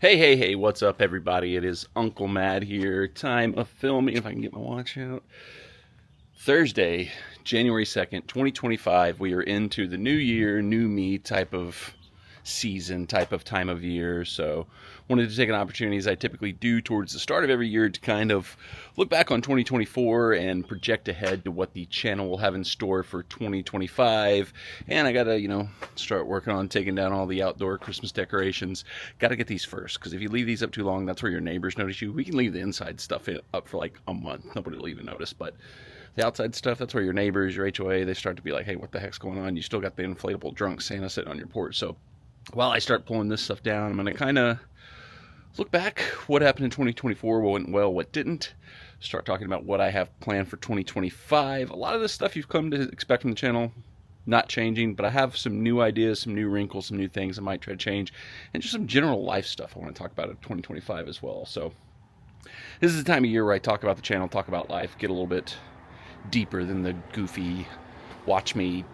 Hey, what's up, everybody? It is Uncle Mad here. Time of filming, if I can get my watch out. Thursday, January 2nd, 2025. We are into the new year, new me type of season, type of time of year. So, wanted to take an opportunity, as I typically do towards the start of every year, to kind of look back on 2024 and project ahead to what the channel will have in store for 2025. And I gotta, start working on taking down all the outdoor Christmas decorations. Gotta get these first, because if you leave these up too long, that's where your neighbors notice you. We can leave the inside stuff up for like a month. Nobody will even notice, but the outside stuff, that's where your neighbors, your HOA, they start to be like, hey, what the heck's going on? You still got the inflatable drunk Santa sitting on your porch. So while I start pulling this stuff down, I'm going to kind of look back what happened in 2024, what went well, what didn't. Start talking about what I have planned for 2025. A lot of this stuff you've come to expect from the channel, not changing, but I have some new ideas, some new wrinkles, some new things I might try to change, and just some general life stuff I want to talk about in 2025 as well. So this is the time of year where I talk about the channel, talk about life, get a little bit deeper than the goofy watch me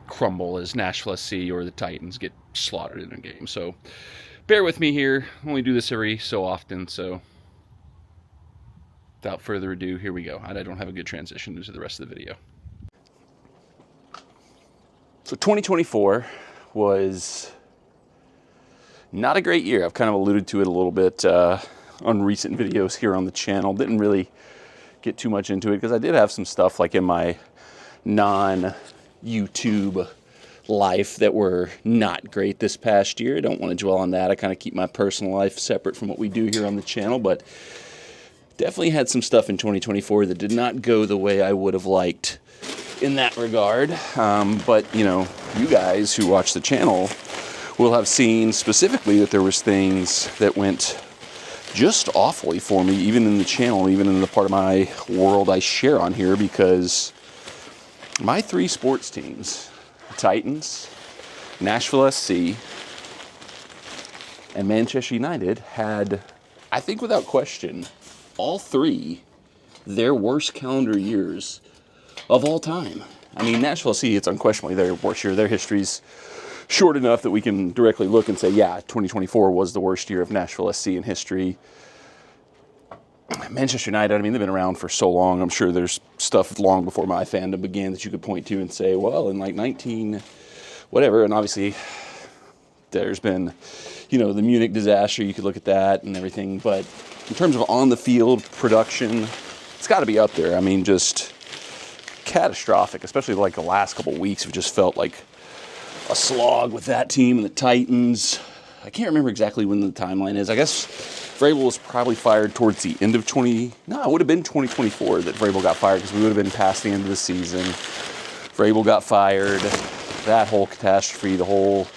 crumble as Nashville SC or the Titans get slaughtered in a game. So bear with me here. I only do this every so often, so without further ado, here we go. I don't have a good transition into the rest of the video. So 2024 was not a great year. I've kind of alluded to it a little bit on recent videos here on the channel. Didn't really get too much into it because I did have some stuff like in my non-YouTube life that were not great this past year. I don't want to dwell on that. I kind of keep my personal life separate from what we do here on the channel, but definitely had some stuff in 2024 that did not go the way I would have liked in that regard. But you guys who watch the channel will have seen specifically that there was things that went just awfully for me, even in the channel, even in the part of my world I share on here, because my three sports teams, the Titans, Nashville SC, and Manchester United, had, I think without question, all three their worst calendar years of all time. I mean, Nashville SC, it's unquestionably their worst year. Their history's short enough that we can directly look and say, yeah, 2024 was the worst year of Nashville SC in history. Manchester United, I mean, they've been around for so long. I'm sure there's stuff long before my fandom began that you could point to and say, well, in like 19 whatever, and obviously there's been, the Munich disaster, you could look at that and everything, but in terms of on-the-field production, it's got to be up there. I mean, just catastrophic, especially like the last couple weeks have just felt like a slog with that team and the Titans. I can't remember exactly when the timeline is. I guess Vrabel was probably fired towards the end of it would have been 2024 that Vrabel got fired, because we would have been past the end of the season. Vrabel got fired. That whole catastrophe, the whole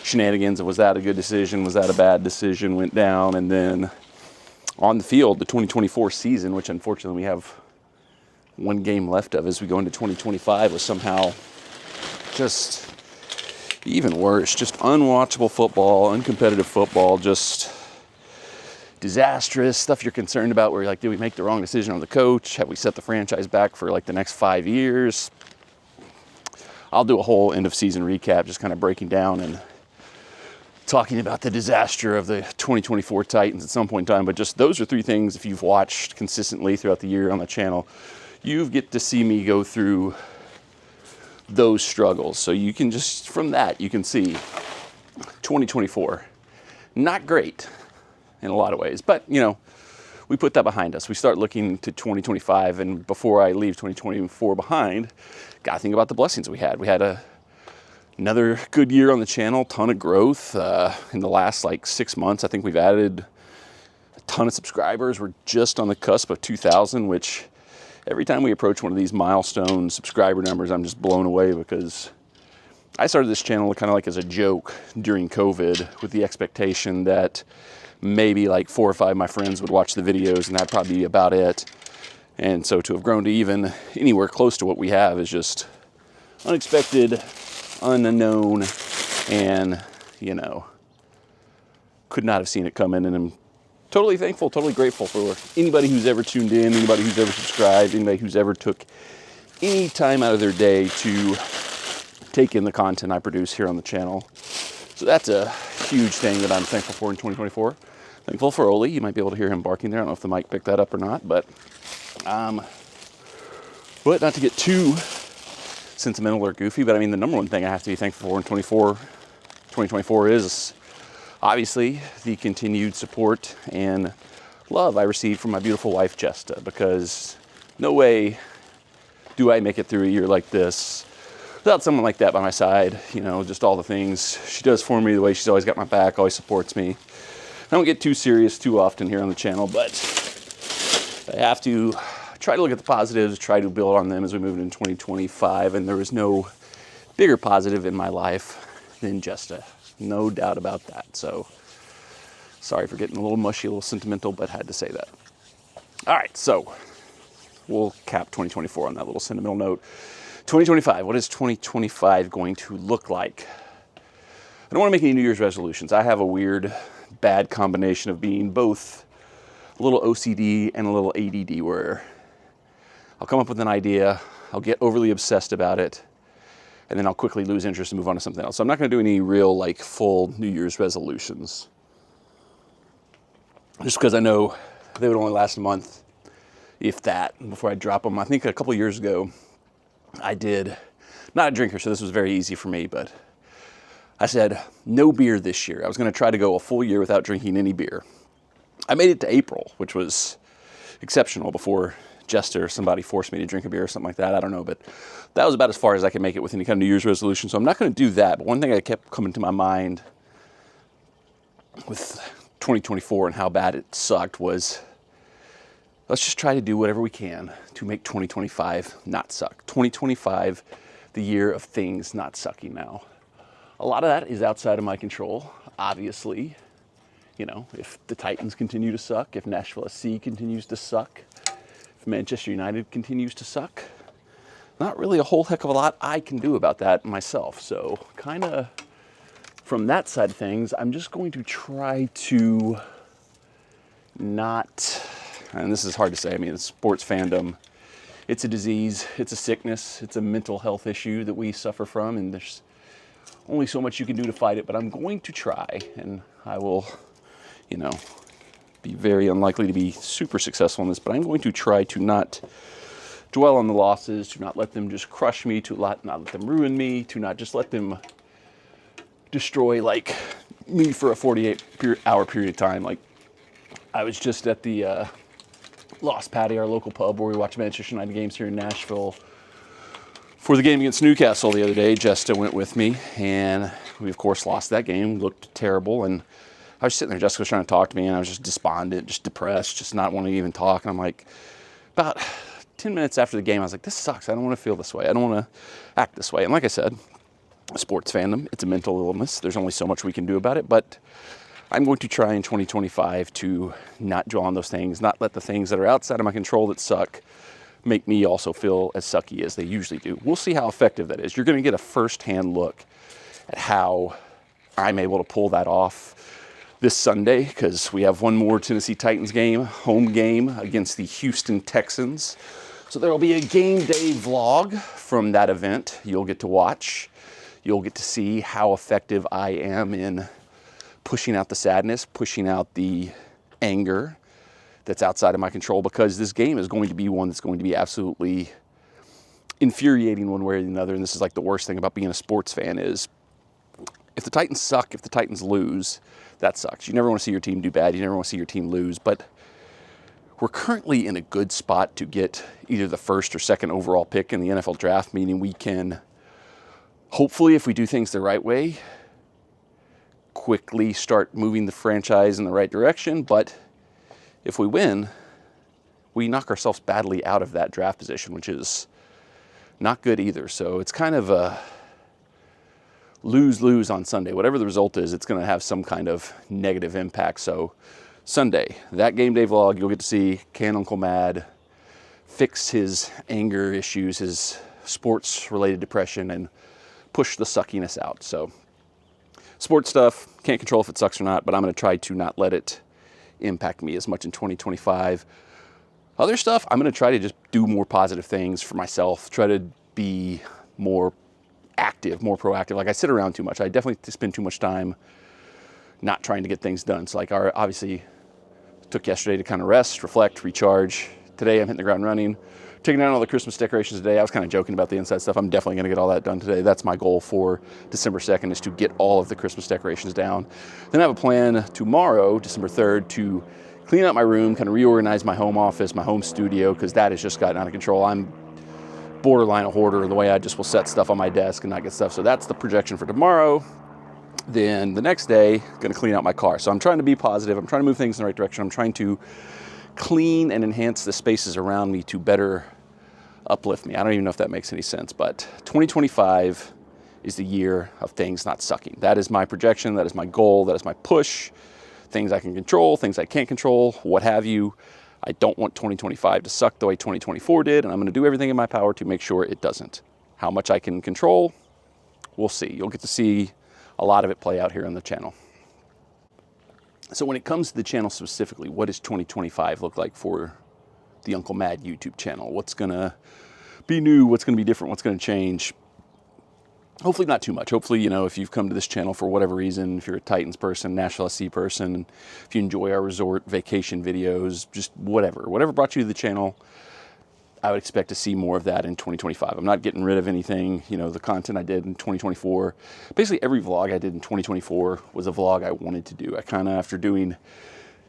shenanigans of was that a good decision, was that a bad decision, went down. And then on the field, the 2024 season, which unfortunately we have one game left of as we go into 2025, was somehow just even worse. Just unwatchable football, uncompetitive football, just disastrous stuff you're concerned about, where you're like, did we make the wrong decision on the coach? Have we set the franchise back for like the next 5 years? I'll do a whole end of season recap, just kind of breaking down and talking about the disaster of the 2024 Titans at some point in time. But just those are three things, if you've watched consistently throughout the year on the channel, you get to see me go through those struggles. So you can just, from that, you can see 2024, not great in a lot of ways, but we put that behind us. We start looking to 2025, and before I leave 2024 behind, gotta think about the blessings we had. We had another good year on the channel, ton of growth in the last like 6 months. I think we've added a ton of subscribers. We're just on the cusp of 2,000, which every time we approach one of these milestone subscriber numbers, I'm just blown away, because I started this channel kind of like as a joke during COVID, with the expectation that maybe like 4 or 5 of my friends would watch the videos and that'd probably be about it. And so to have grown to even anywhere close to what we have is just unexpected, unknown, and, could not have seen it coming. And I'm totally thankful, totally grateful for anybody who's ever tuned in, anybody who's ever subscribed, anybody who's ever took any time out of their day to take in the content I produce here on the channel. So that's a huge thing that I'm thankful for in 2024. Thankful for Oli. You might be able to hear him barking there. I don't know if the mic picked that up or not, but not to get too sentimental or goofy, but I mean, the number one thing I have to be thankful for in 2024 is obviously the continued support and love I received from my beautiful wife, Jesta, because no way do I make it through a year like this without someone like that by my side. You know, just all the things she does for me, the way she's always got my back, always supports me. I don't get too serious too often here on the channel, but I have to try to look at the positives, try to build on them as we move into 2025, and there is no bigger positive in my life than Jesta. No doubt about that. So, sorry for getting a little mushy, a little sentimental, but had to say that. All right, so we'll cap 2024 on that little sentimental note. 2025, what is 2025 going to look like? I don't want to make any New Year's resolutions. I have a weird, bad combination of being both a little OCD and a little ADD, where I'll come up with an idea, I'll get overly obsessed about it, and then I'll quickly lose interest and move on to something else. So I'm not going to do any real, like, full New Year's resolutions, just because I know they would only last a month, if that, before I drop them. I think a couple years ago, I did, not a drinker, so this was very easy for me, but I said, no beer this year. I was going to try to go a full year without drinking any beer. I made it to April, which was exceptional, before Jester or somebody forced me to drink a beer or something like that. I don't know, but that was about as far as I could make it with any kind of New Year's resolution. So I'm not going to do that. But one thing that kept coming to my mind with 2024 and how bad it sucked was, let's just try to do whatever we can to make 2025 not suck. 2025, the year of things not sucking now. A lot of that is outside of my control, obviously. You know, if the Titans continue to suck, if Nashville SC continues to suck, if Manchester United continues to suck, not really a whole heck of a lot I can do about that myself. So kind of from that side of things, I'm just going to try to not, and this is hard to say, I mean, it's sports fandom. It's a disease, it's a sickness, it's a mental health issue that we suffer from, and there's only so much you can do to fight it, but I'm going to try, and I will, you know, be very unlikely to be super successful in this, but I'm going to try to not dwell on the losses, to not let them just crush me, to not let them ruin me, to not just let them destroy, like, me for a 48-hour period of time. Like, I was just at the Lost Patty, our local pub, where we watch Manchester United games here in Nashville. For the game against Newcastle the other day, Jesta went with me, and we, of course, lost that game. Looked terrible, and I was sitting there. Jessica was trying to talk to me, and I was just despondent, just depressed, just not wanting to even talk. And I'm like, about 10 minutes after the game, I was like, this sucks. I don't want to feel this way. I don't want to act this way. And like I said, sports fandom, it's a mental illness. There's only so much we can do about it, but I'm going to try in 2025 to not dwell on those things, not let the things that are outside of my control that suck make me also feel as sucky as they usually do. We'll see how effective that is. You're going to get a first-hand look at how I'm able to pull that off this Sunday, because we have one more Tennessee Titans game, home game against the Houston Texans. So there will be a game day vlog from that event you'll get to watch. You'll get to see how effective I am in pushing out the sadness, pushing out the anger that's outside of my control, because this game is going to be one that's going to be absolutely infuriating one way or another. And this is like the worst thing about being a sports fan is, if the Titans suck, if the Titans lose, that sucks. You never want to see your team do bad. You never want to see your team lose. But we're currently in a good spot to get either the first or second overall pick in the NFL draft, meaning we can, hopefully, if we do things the right way, quickly start moving the franchise in the right direction. But if we win, we knock ourselves badly out of that draft position, which is not good either. So it's kind of a lose-lose on Sunday. Whatever the result is, it's going to have some kind of negative impact. So Sunday, that game day vlog, you'll get to see, can Uncle Mad fix his anger issues, his sports-related depression, and push the suckiness out. So sports stuff, can't control if it sucks or not, but I'm going to try to not let it impact me as much in 2025. Other stuff, I'm going to try to just do more positive things for myself, try to be more active, more proactive. Like I sit around too much. I definitely spend too much time not trying to get things done. So like obviously took yesterday to kind of rest, reflect, recharge. Today I'm hitting the ground running. Taking down all the Christmas decorations today. I was kind of joking about the inside stuff. I'm definitely going to get all that done today. That's my goal for December 2nd, is to get all of the Christmas decorations down. Then I have a plan tomorrow, December 3rd, to clean out my room, kind of reorganize my home office, my home studio, because that has just gotten out of control. I'm borderline a hoarder in the way I just will set stuff on my desk and not get stuff. So that's the projection for tomorrow. Then the next day, going to clean out my car. So I'm trying to be positive. I'm trying to move things in the right direction. I'm trying to clean and enhance the spaces around me to better uplift me. I don't even know if that makes any sense, but 2025 is the year of things not sucking. That is my projection. That is my goal. That is my push. Things I can control, things I can't control, what have you. I don't want 2025 to suck the way 2024 did, and I'm going to do everything in my power to make sure it doesn't. How much I can control, we'll see. You'll get to see a lot of it play out here on the channel. So when it comes to the channel specifically, what does 2025 look like for the Uncle Mad YouTube channel? What's going to be new? What's going to be different? What's going to change? Hopefully not too much. Hopefully, you know, if you've come to this channel for whatever reason, if you're a Titans person, Nashville SC person, if you enjoy our resort vacation videos, just whatever brought you to the channel, I would expect to see more of that in 2025. I'm not getting rid of anything. You know, the content I did in 2024, basically every vlog I did in 2024 was a vlog I wanted to do. I kind of, after doing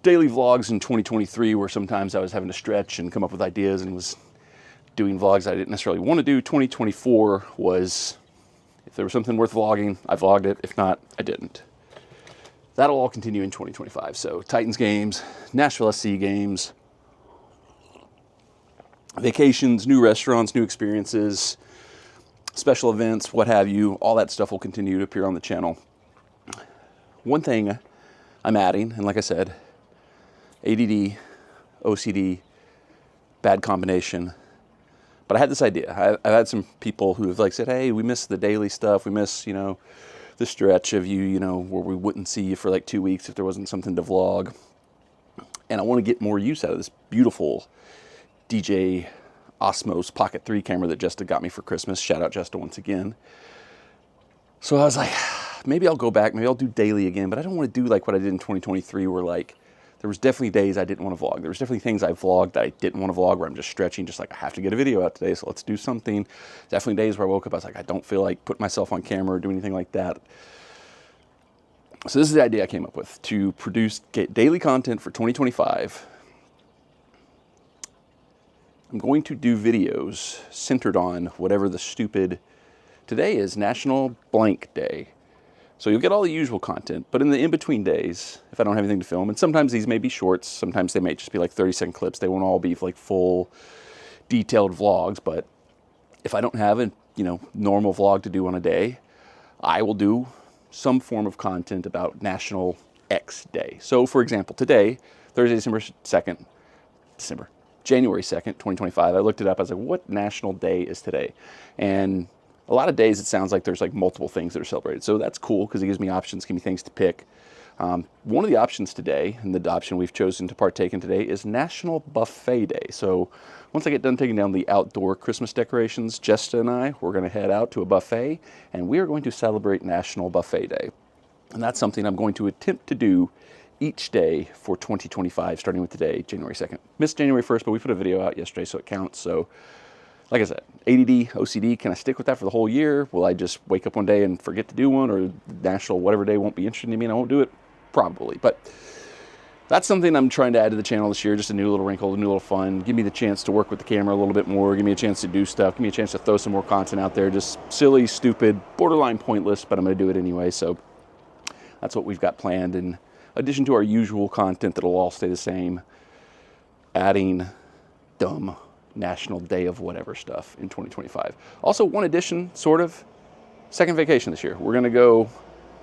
daily vlogs in 2023, where sometimes I was having to stretch and come up with ideas and was doing vlogs I didn't necessarily want to do, 2024 was, if there was something worth vlogging, I vlogged it. If not, I didn't. That'll all continue in 2025. So Titans games, Nashville SC games, vacations, new restaurants, new experiences, special events, what have you, all that stuff will continue to appear on the channel. One thing I'm adding, and like I said, ADD, OCD, bad combination. But I had this idea. I've had some people who have like said, hey, we miss the daily stuff. We miss, you know, the stretch of you, you know, where we wouldn't see you for like 2 weeks if there wasn't something to vlog. And I want to get more use out of this beautiful DJI Osmos Pocket 3 camera that Jesta got me for Christmas. Shout out Jesta once again. So I was like, maybe I'll go back. Maybe I'll do daily again. But I don't want to do like what I did in 2023 where like, there was definitely days I didn't want to vlog. There was definitely things I vlogged that I didn't want to vlog where I'm just stretching, just like I have to get a video out today, so let's do something. Definitely days where I woke up, I was like, I don't feel like putting myself on camera or doing anything like that. So this is the idea I came up with, to produce daily content for 2025. I'm going to do videos centered on whatever the stupid, today is National Blank Day. So you'll get all the usual content, but in the in-between days, if I don't have anything to film, and sometimes these may be shorts, sometimes they may just be like 30-second clips. They won't all be like full, detailed vlogs, but if I don't have a, you know, normal vlog to do on a day, I will do some form of content about National X Day. So for example, today, Thursday, January 2nd, 2025, I looked it up. I was like, what national day is today? And a lot of days it sounds like there's like multiple things that are celebrated. So that's cool because it gives me options, gives me things to pick. One of the options today, and the option we've chosen to partake in today, is National Buffet Day. So once I get done taking down the outdoor Christmas decorations, Jesta and I, we're going to head out to a buffet, and we are going to celebrate National Buffet Day. And that's something I'm going to attempt to do each day for 2025, starting with today, January 2nd. Missed January 1st, but we put a video out yesterday, so it counts. So like I said, ADD, OCD, can I stick with that for the whole year? Will I just wake up one day and forget to do one, or National whatever day won't be interesting to me and I won't do it? Probably. But that's something I'm trying to add to the channel this year, just a new little wrinkle, a new little fun. Give me the chance to work with the camera a little bit more. Give me a chance to do stuff. Give me a chance to throw some more content out there. Just silly, stupid, borderline pointless, but I'm going to do it anyway. So that's what we've got planned. In addition to our usual content that'll all stay the same, adding dumb National Day of whatever stuff in 2025. Also, one addition, sort of, second vacation this year. We're going to go,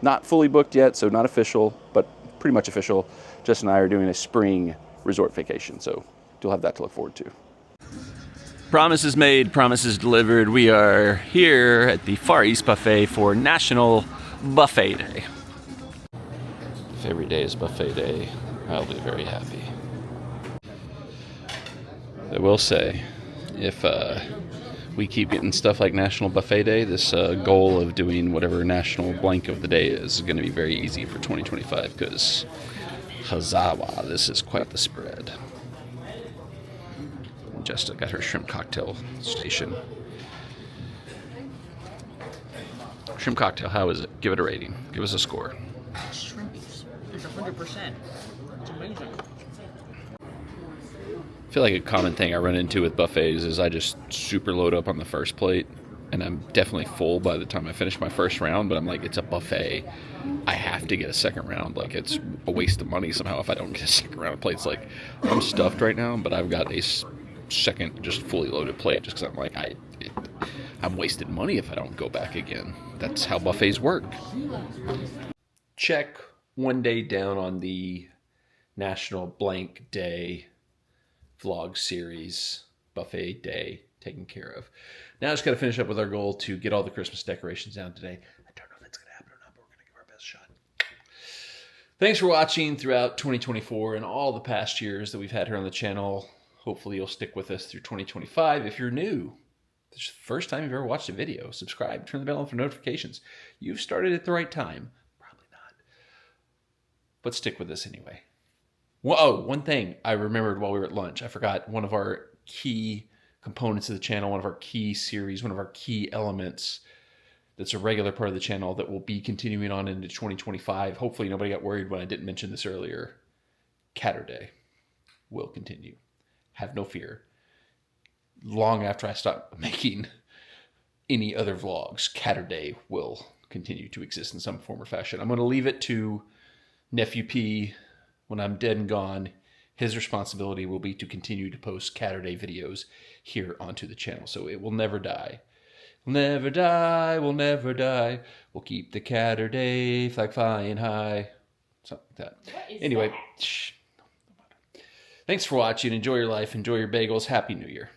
not fully booked yet, so not official, but pretty much official. Jess and I are doing a spring resort vacation, so you'll have that to look forward to. Promises made, promises delivered. We are here at the Far East Buffet for National Buffet Day. If every day is buffet day, I'll be very happy. I will say, if we keep getting stuff like National Buffet Day. This goal of doing whatever national blank of the day is going to be very easy for 2025 because Hazawa, this is quite the spread. Jessica got her shrimp cocktail station. Shrimp cocktail, how is it? Give it a rating. Give us a score. Shrimpies. It's 100%. It's amazing. I feel like a common thing I run into with buffets is I just super load up on the first plate, and I'm definitely full by the time I finish my first round, but I'm like, it's a buffet. I have to get a second round. Like, it's a waste of money somehow if I don't get a second round of plates. Like, I'm stuffed right now, but I've got a second just fully loaded plate just because I'm like, I'm wasting money if I don't go back again. That's how buffets work. Check one day down on the National Blank Day vlog series, buffet day taken care of. Now just got to finish up with our goal to get all the Christmas decorations down today. I don't know if that's going to happen or not, but we're going to give our best shot. Thanks for watching throughout 2024 and all the past years that we've had here on the channel. Hopefully you'll stick with us through 2025. If you're new, this is the first time you've ever watched a video, subscribe, turn the bell on for notifications. You've started at the right time. Probably not. But stick with us anyway. Whoa, one thing I remembered while we were at lunch. I forgot one of our key components of the channel, one of our key series, one of our key elements that's a regular part of the channel that will be continuing on into 2025. Hopefully nobody got worried when I didn't mention this earlier. Catterday will continue. Have no fear. Long after I stop making any other vlogs, Catterday will continue to exist in some form or fashion. I'm going to leave it to Nephew P. When I'm dead and gone, his responsibility will be to continue to post Catterday videos here onto the channel. So it will never die. We'll never die, we'll never die. We'll keep the Catterday flag flying high. Something like that. Anyway, shh. Thanks for watching. Enjoy your life. Enjoy your bagels. Happy New Year.